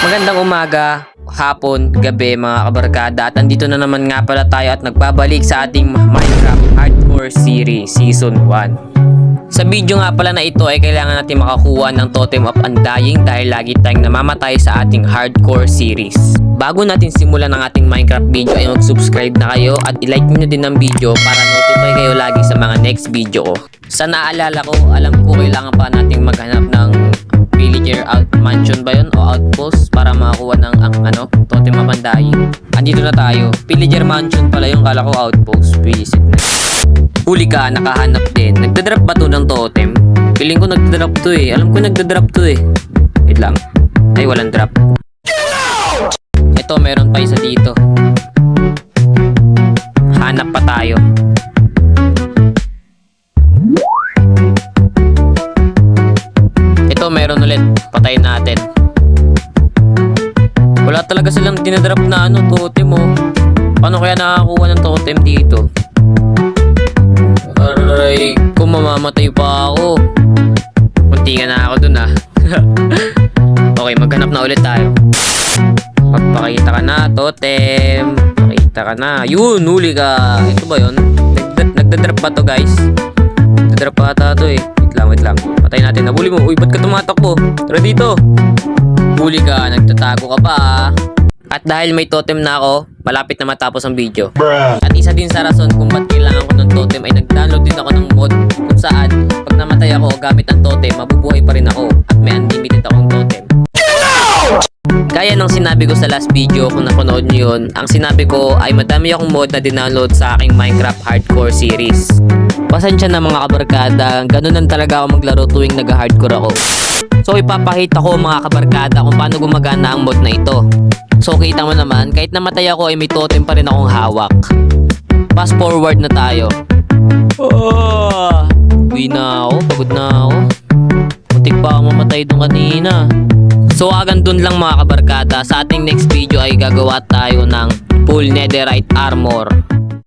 Magandang umaga, hapon, gabi mga kabarkada. At andito na naman nga pala tayo at nagbabalik sa ating Minecraft Hardcore Series Season 1. Sa video nga pala na ito ay kailangan natin makakuha ng Totem of Undying dahil lagi tayong namamatay sa ating Hardcore Series. Bago natin simulan ang ating Minecraft video ay mag-subscribe na kayo at i-like nyo din ang video para notify kayo lagi sa mga next video ko. Sa naalala ko, alam ko kailangan pa nating maghanap ng villager mansion ba yun o outpost para makakuha ng Totem of Undying. Andito na tayo. Villager mansion pala yung, kala ko outpost. Visit na. Huli ka, nakahanap din. Nagdadrop ba to ng totem? Feeling ko nagdadrop to eh. Alam ko nagdadrop to eh. Wait lang. Ay, walang drop. Ito, meron pa isa dito. Hanap pa tayo. Ito, meron ulit. Patayin natin. Wala talaga silang dinadrop na totem oh. Paano kaya nakakuha ng totem dito? Aray, kung mamamatay pa ako. Muntingan na ako dun ah. Okay, maghanap na ulit tayo. Magpakita ka na, totem. Pakita ka na. Yun, huli ka. Ito ba yun? Nagdadrop ba to guys? Nagdadrop pa ata to eh. Wait lang. Patay natin. Nabuli mo. Uy, ba't ka tumatakbo? Tara dito. Huli ka. Nagtatago ka pa ah. At dahil may totem na ako, malapit na matapos ang video. At isa din sa rason kung ba't kailangan ko ng totem ay nag-download din ako ng mod kung saan pag namatay ako gamit ang totem, mabubuhay pa rin ako at may unlimited akong totem. Gaya ng sinabi ko sa last video kung napanood nyo yun, ang sinabi ko ay madami akong mod na dinownload sa aking Minecraft Hardcore Series. Pasensya na mga kabarkada, ganun lang talaga ako maglaro tuwing nag-hardcore ako. So ipapakita ko mga kabarkada kung paano gumagana ang mod na ito. So kita mo naman, kahit namatay ako ay may totem pa rin akong hawak. Fast forward na tayo. Uwi na ako, pagod na ako. Muntik pa ako mamatay doon kanina. So hanggang dun lang mga kabarkada, sa ating next video ay gagawa tayo ng full netherite armor.